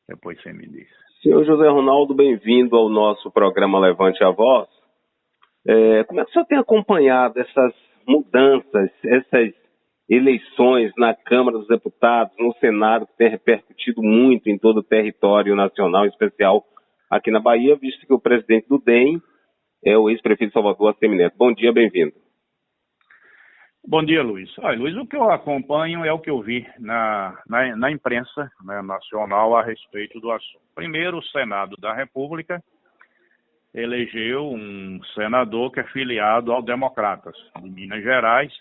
Depois você me diz. Senhor José Ronaldo, bem-vindo ao nosso programa Levante a Voz. Como é que o senhor tem acompanhado essas mudanças, essas eleições na Câmara dos Deputados, no Senado, que tem repercutido muito em todo o território nacional, em especial aqui na Bahia, visto que o presidente do DEM é o ex-prefeito de Salvador, ACM Neto. Bom dia, bem-vindo. Bom dia, Luiz. Luiz, o que eu acompanho é o que eu vi na imprensa, né, nacional a respeito do assunto. Primeiro, o Senado da República elegeu um senador que é filiado ao Democratas de Minas Gerais,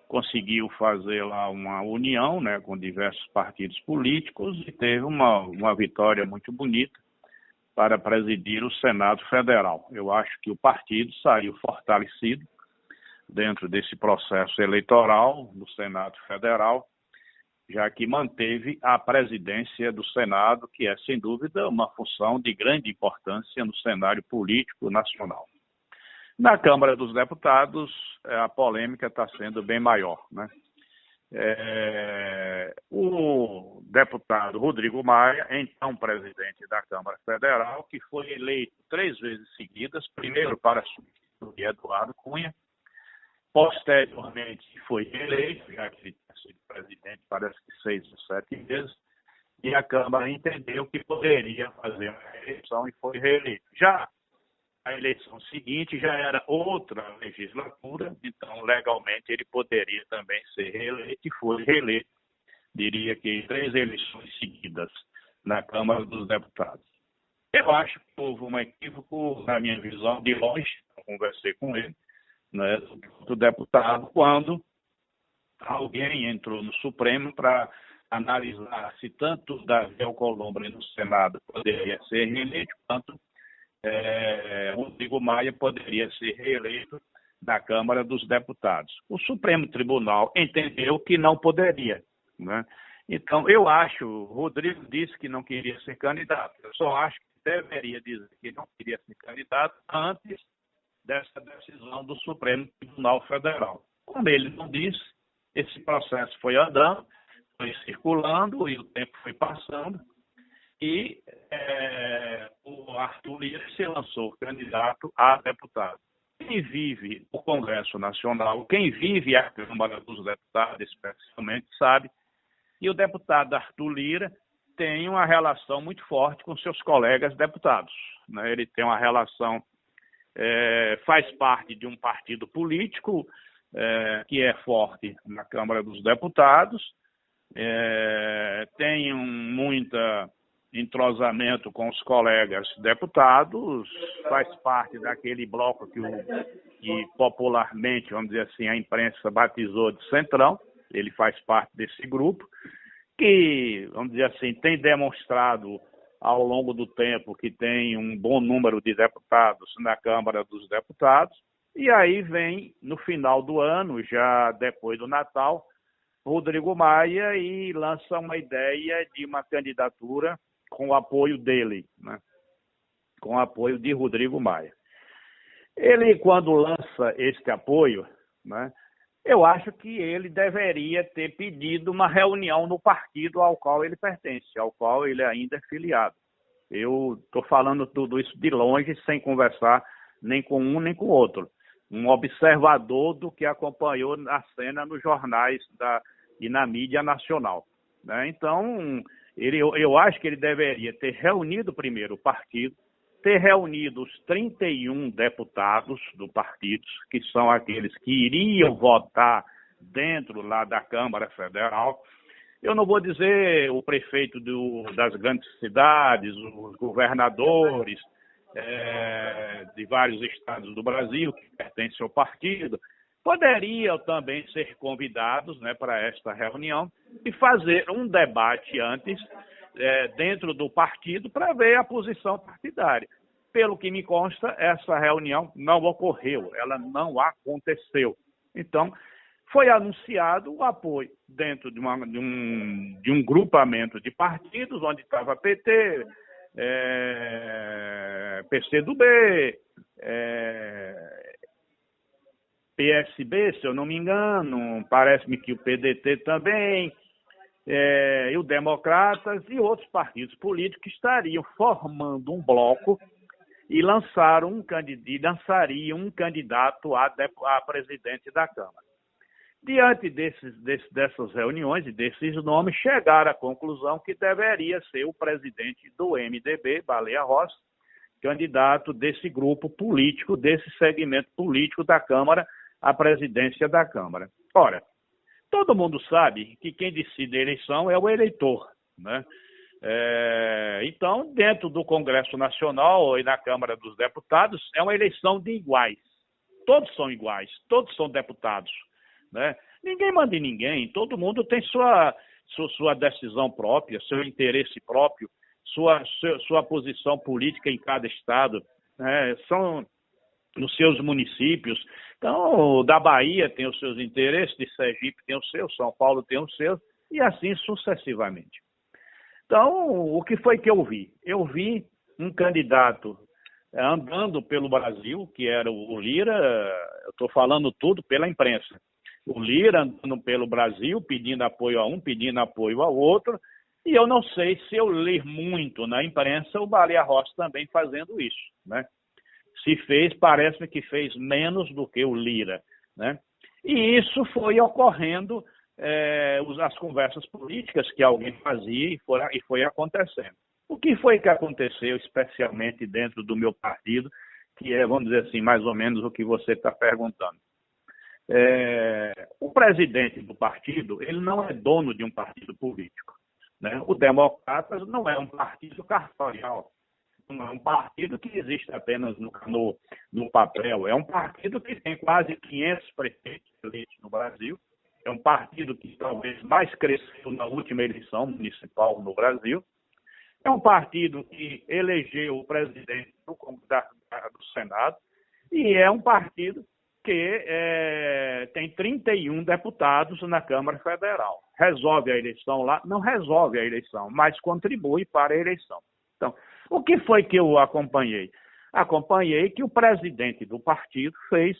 conseguiu fazer lá uma união, né, com diversos partidos políticos e teve uma vitória muito bonita para presidir o Senado Federal. Eu acho que o partido saiu fortalecido dentro desse processo eleitoral no Senado Federal, já que manteve a presidência do Senado, que é, sem dúvida, uma função de grande importância no cenário político nacional. Na Câmara dos Deputados, a polêmica está sendo bem maior, né? O deputado Rodrigo Maia, então presidente da Câmara Federal, que foi eleito 3 vezes seguidas, primeiro para substituir Eduardo Cunha, posteriormente foi reeleito, já que ele tinha sido presidente parece que 6 ou 7 vezes, e a Câmara entendeu que poderia fazer uma reeleição e foi reeleito. Já a eleição seguinte já era outra legislatura, então legalmente ele poderia também ser reeleito e foi reeleito, diria que 3 eleições seguidas na Câmara dos Deputados. Eu acho que houve um equívoco, na minha visão, de longe, eu conversei com ele, né, do deputado, quando alguém entrou no Supremo para analisar se tanto Davi Alcolumbre no Senado poderia ser reeleito, quanto Rodrigo Maia poderia ser reeleito na Câmara dos Deputados. O Supremo Tribunal entendeu que não poderia, né? Então, eu acho, o Rodrigo disse que não queria ser candidato, eu só acho que deveria dizer que não queria ser candidato antes dessa decisão do Supremo Tribunal Federal. Como ele não disse, esse processo foi andando, foi circulando e o tempo foi passando e o Arthur Lira se lançou candidato a deputado. Quem vive o Congresso Nacional, quem vive a Câmara dos Deputados especialmente, sabe que o deputado Arthur Lira tem uma relação muito forte com seus colegas deputados, né? Ele tem uma relação faz parte de um partido político que é forte na Câmara dos Deputados, tem muito entrosamento com os colegas deputados, faz parte daquele bloco que popularmente, vamos dizer assim, a imprensa batizou de Centrão. Ele faz parte desse grupo, que, vamos dizer assim, tem demonstrado ao longo do tempo que tem um bom número de deputados na Câmara dos Deputados, e aí vem, no final do ano, já depois do Natal, Rodrigo Maia e lança uma ideia de uma candidatura com o apoio dele, né? Com o apoio de Rodrigo Maia. Ele, quando lança este apoio, né, eu acho que ele deveria ter pedido uma reunião no partido ao qual ele pertence, ao qual ele ainda é filiado. Eu estou falando tudo isso de longe, sem conversar nem com um nem com o outro. Um observador do que acompanhou a cena nos jornais e na mídia nacional, né? Então, eu acho que ele deveria ter reunido primeiro o partido, ter reunido os 31 deputados do partido, que são aqueles que iriam votar dentro lá da Câmara Federal. Eu não vou dizer o prefeito das grandes cidades, os governadores de vários estados do Brasil que pertencem ao partido, poderiam também ser convidados, né, para esta reunião e fazer um debate antes dentro do partido para ver a posição partidária. Pelo que me consta, essa reunião não ocorreu, ela não aconteceu. Então, foi anunciado o apoio dentro de um grupamento de partidos, onde estava PT, PCdoB, PSB, se eu não me engano, parece-me que o PDT também, e o Democratas e outros partidos políticos que estariam formando um bloco e lançariam um candidato a presidente da Câmara. Diante dessas reuniões e desses nomes, chegaram à conclusão que deveria ser o presidente do MDB, Baleia Rossi, candidato desse grupo político, desse segmento político da Câmara, à presidência da Câmara. Ora, todo mundo sabe que quem decide a eleição é o eleitor, né? Então, dentro do Congresso Nacional e na Câmara dos Deputados, é uma eleição de iguais. Todos são iguais, todos são deputados, né? Ninguém manda em ninguém, todo mundo tem sua decisão própria, seu interesse próprio, sua posição política em cada estado, né? São nos seus municípios. Então, da Bahia tem os seus interesses, de Sergipe tem os seus, São Paulo tem os seus, e assim sucessivamente. Então, o que foi que eu vi? Eu vi um candidato andando pelo Brasil, que era o Lira, eu estou falando tudo pela imprensa, o Lira andando pelo Brasil, pedindo apoio a um, pedindo apoio ao outro, e eu não sei se eu ler muito na imprensa o Baleia Rossi também fazendo isso, né? Se fez, parece-me que fez menos do que o Lira, né? E isso foi ocorrendo, as conversas políticas que alguém fazia e foi acontecendo. O que foi que aconteceu, especialmente dentro do meu partido, que é, vamos dizer assim, mais ou menos o que você está perguntando. O presidente do partido, ele não é dono de um partido político, né? O Democratas não é um partido cartorial, não é um partido que existe apenas no papel, é um partido que tem quase 500 prefeitos eleitos no Brasil, é um partido que talvez mais cresceu na última eleição municipal no Brasil, é um partido que elegeu o presidente do Senado e é um partido que tem 31 deputados na Câmara Federal. Resolve a eleição lá? Não resolve a eleição, mas contribui para a eleição. Então, o que foi que eu acompanhei? Acompanhei que o presidente do partido fez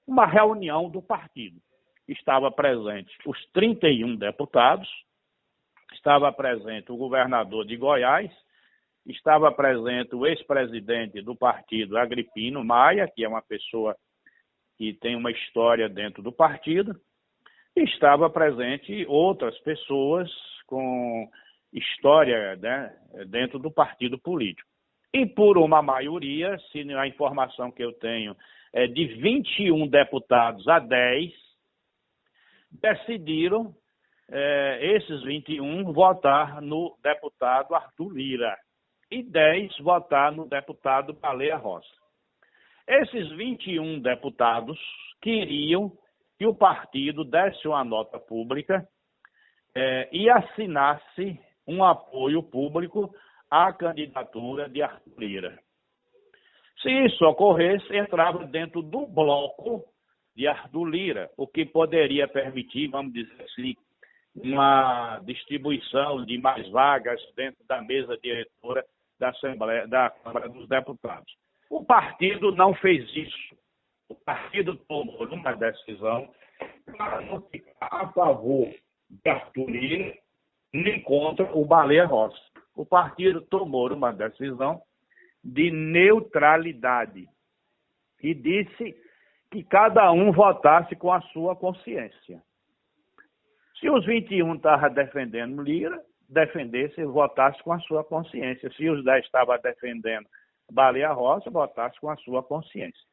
uma reunião do partido. Estava presente os 31 deputados, estava presente o governador de Goiás, estava presente o ex-presidente do partido, Agripino Maia, que é uma pessoa que tem uma história dentro do partido, e estava presente outras pessoas com história, né, dentro do partido político. E por uma maioria, se a informação que eu tenho é de 21 deputados a 10, decidiram esses 21 votar no deputado Arthur Lira e 10 votar no deputado Baleia Rossi. Esses 21 deputados queriam que o partido desse uma nota pública e assinasse um apoio público à candidatura de Arthur Lira. Se isso ocorresse, entrava dentro do bloco de Arthur Lira, o que poderia permitir, vamos dizer assim, uma distribuição de mais vagas dentro da mesa diretora da Assembleia, da Câmara dos Deputados. O partido não fez isso. O partido tomou uma decisão para não ficar a favor de Arthur Lira nem contra o Baleia Rossi. O partido tomou uma decisão de neutralidade e disse que cada um votasse com a sua consciência. Se os 21 estavam defendendo Lira, defendesse e votasse com a sua consciência. Se os 10 estavam defendendo Baleia Rossi, votasse com a sua consciência.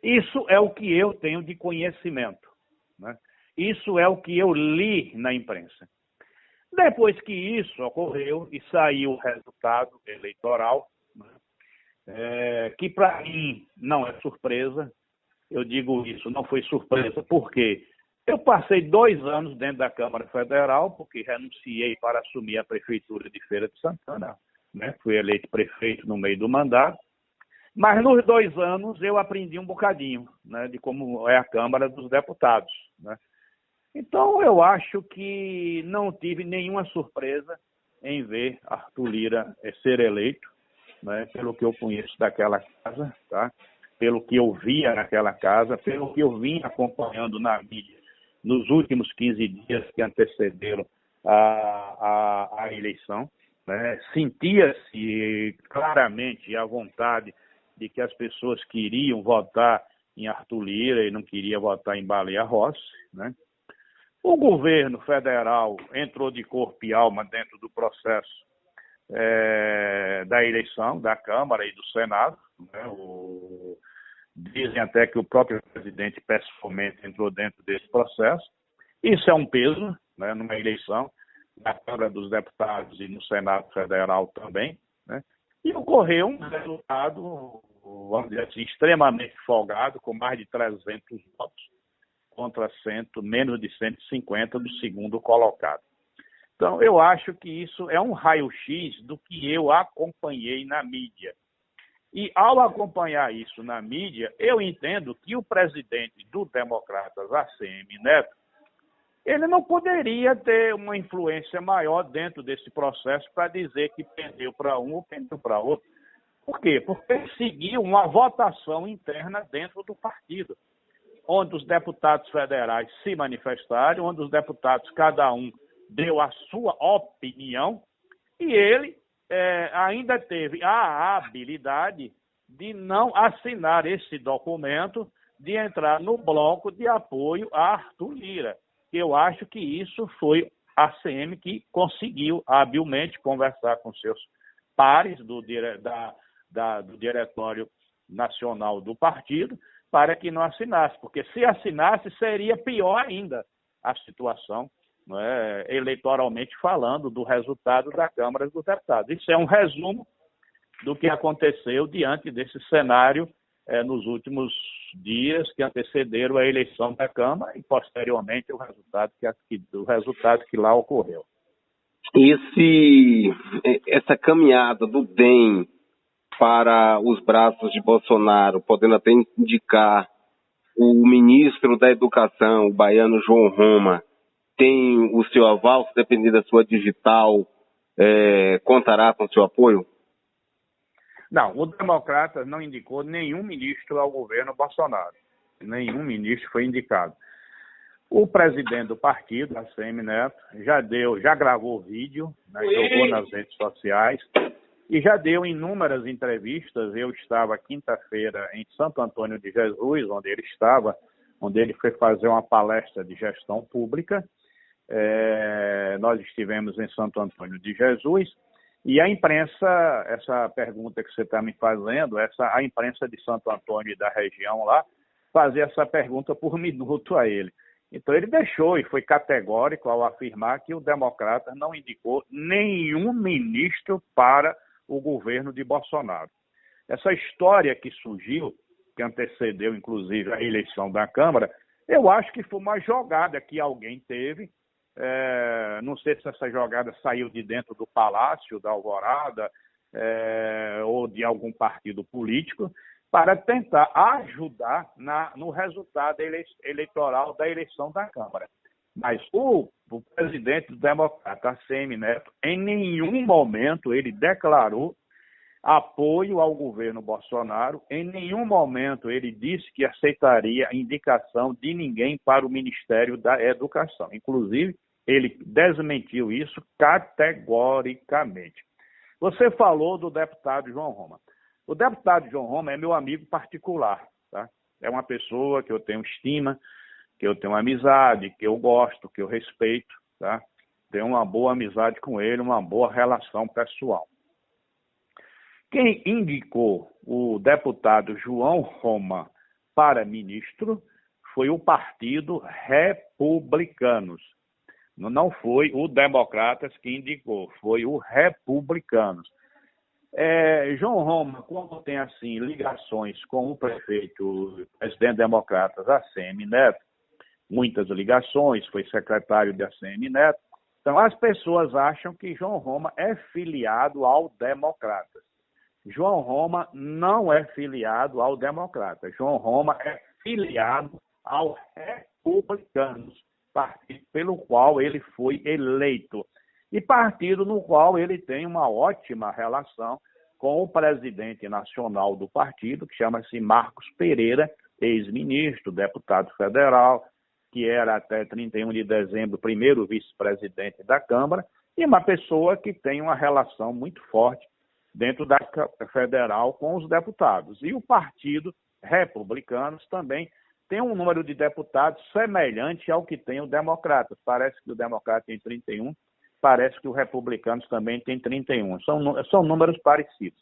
Isso é o que eu tenho de conhecimento, né? Isso é o que eu li na imprensa. Depois que isso ocorreu e saiu o resultado eleitoral, né, que para mim não é surpresa, eu digo isso, não foi surpresa, porque eu passei 2 anos dentro da Câmara Federal, porque renunciei para assumir a Prefeitura de Feira de Santana, né? Fui eleito prefeito no meio do mandato, mas nos 2 anos eu aprendi um bocadinho, né, de como é a Câmara dos Deputados, né? Então eu acho que não tive nenhuma surpresa em ver Arthur Lira ser eleito, né, pelo que eu conheço daquela casa, tá? Pelo que eu via naquela casa, pelo que eu vim acompanhando na mídia nos últimos 15 dias que antecederam a eleição, né? Sentia-se claramente a vontade de que as pessoas queriam votar em Arthur Lira e não queriam votar em Baleia Rossi, né? O governo federal entrou de corpo e alma dentro do processo da eleição da Câmara e do Senado, né? Dizem até que o próprio presidente pessoalmente entrou dentro desse processo. Isso é um peso, né, numa eleição, na Câmara dos Deputados e no Senado Federal também, né? E ocorreu um resultado, vamos dizer assim, extremamente folgado, com mais de 300 votos contra menos de 150 do segundo colocado. Então, eu acho que isso é um raio-x do que eu acompanhei na mídia. E, ao acompanhar isso na mídia, eu entendo que o presidente do Democratas, ACM Neto, ele não poderia ter uma influência maior dentro desse processo para dizer que pendeu para um ou pendeu para outro. Por quê? Porque ele seguiu uma votação interna dentro do partido, onde os deputados federais se manifestaram, onde os deputados, cada um, deu a sua opinião, e ele ainda teve a habilidade de não assinar esse documento, de entrar no bloco de apoio a Arthur Lira. Eu acho que isso foi a ACM que conseguiu habilmente conversar com seus pares do Diretório Nacional do partido para que não assinasse, porque se assinasse seria pior ainda a situação, eleitoralmente falando, do resultado da Câmara dos Deputados. Isso é um resumo do que aconteceu diante desse cenário nos últimos dias que antecederam a eleição da Câmara e, posteriormente, o resultado que lá ocorreu. Essa caminhada do DEM para os braços de Bolsonaro, podendo até indicar o ministro da Educação, o baiano João Roma, tem o seu aval, se depender da sua digital, contará com o seu apoio? Não, o Democratas não indicou nenhum ministro ao governo Bolsonaro. Nenhum ministro foi indicado. O presidente do partido, ACM Neto, já gravou vídeo, né, jogou nas redes sociais e já deu inúmeras entrevistas. Eu estava quinta-feira em Santo Antônio de Jesus, onde ele foi fazer uma palestra de gestão pública. Nós estivemos em Santo Antônio de Jesus e a imprensa, essa pergunta que você está me fazendo, a imprensa de Santo Antônio e da região lá, fazia essa pergunta por minuto a ele. Então ele deixou e foi categórico ao afirmar que o Democrata não indicou nenhum ministro para o governo de Bolsonaro. Essa história que surgiu, que antecedeu inclusive a eleição da Câmara, eu acho que foi uma jogada que alguém teve. Não sei se essa jogada saiu de dentro do Palácio da Alvorada ou de algum partido político para tentar ajudar no resultado eleitoral da eleição da Câmara. Mas o presidente do Democrata, ACM Neto, em nenhum momento ele declarou apoio ao governo Bolsonaro, em nenhum momento ele disse que aceitaria a indicação de ninguém para o Ministério da Educação. Inclusive, ele desmentiu isso categoricamente. Você falou do deputado João Roma. O deputado João Roma é meu amigo particular, tá? É uma pessoa que eu tenho estima, que eu tenho amizade, que eu gosto, que eu respeito, tá? Tenho uma boa amizade com ele, uma boa relação pessoal. Quem indicou o deputado João Roma para ministro foi o Partido Republicanos. Não foi o Democratas que indicou, foi o Republicanos. João Roma, como tem assim ligações com o presidente Democratas, ACM Neto, muitas ligações, foi secretário de ACM Neto, então as pessoas acham que João Roma é filiado ao Democratas. João Roma não é filiado ao Democrata. João Roma é filiado ao Republicanos, partido pelo qual ele foi eleito. E partido no qual ele tem uma ótima relação com o presidente nacional do partido, que chama-se Marcos Pereira, ex-ministro, deputado federal, que era até 31 de dezembro primeiro vice-presidente da Câmara, e uma pessoa que tem uma relação muito forte dentro da Câmara Federal com os deputados. E o Partido Republicanos também tem um número de deputados semelhante ao que tem o Democratas. Parece que o Democrata tem 31, parece que o Republicanos também tem 31. São números parecidos.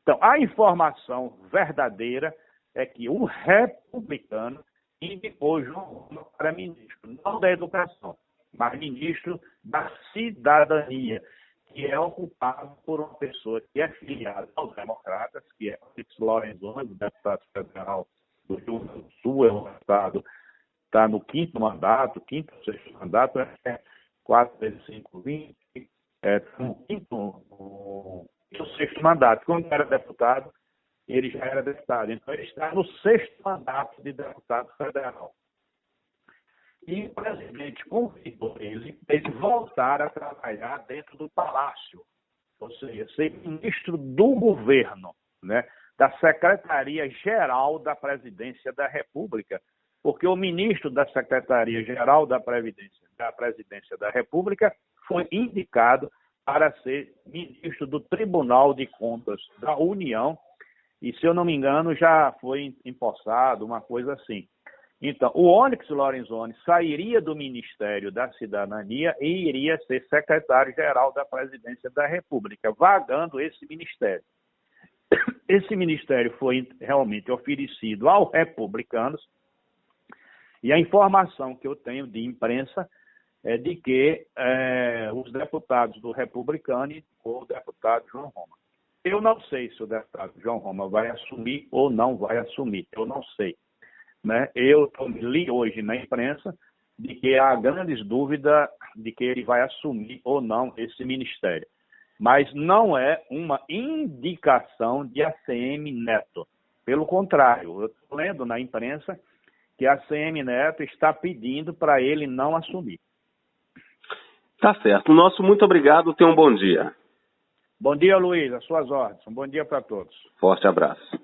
Então, a informação verdadeira é que o Republicano indicou João Roma para ministro, não da Educação, mas ministro da Cidadania, que é ocupado por uma pessoa que é filiada aos Democratas, que é Onyx Lorenzoni, deputado federal do Rio Grande do Sul, é um deputado, está no quinto ou sexto mandato, 4 vezes 5, 20, no quinto ou sexto mandato. Quando era deputado, ele já era deputado. Então, ele está no sexto mandato de deputado federal. E o presidente convidou ele voltar a trabalhar dentro do Palácio, ou seja, ser ministro do governo, né, da Secretaria-Geral da Presidência da República, porque o ministro da Secretaria-Geral da Presidência da República foi indicado para ser ministro do Tribunal de Contas da União, e, se eu não me engano, já foi empossado, uma coisa assim. Então, o Onyx Lorenzoni sairia do Ministério da Cidadania e iria ser secretário-geral da Presidência da República, vagando esse ministério. Esse ministério foi realmente oferecido aos republicanos, e a informação que eu tenho de imprensa é de que os deputados do Republicano ou o deputado João Roma. Eu não sei se o deputado João Roma vai assumir ou não vai assumir, eu não sei. Né? Eu li hoje na imprensa de que há grandes dúvidas de que ele vai assumir ou não esse ministério. Mas não é uma indicação de ACM Neto. Pelo contrário, eu estou lendo na imprensa que a ACM Neto está pedindo para ele não assumir. Tá certo. Nosso muito obrigado. Tenha um bom dia. Bom dia, Luiz. As suas ordens. Um bom dia para todos. Forte abraço.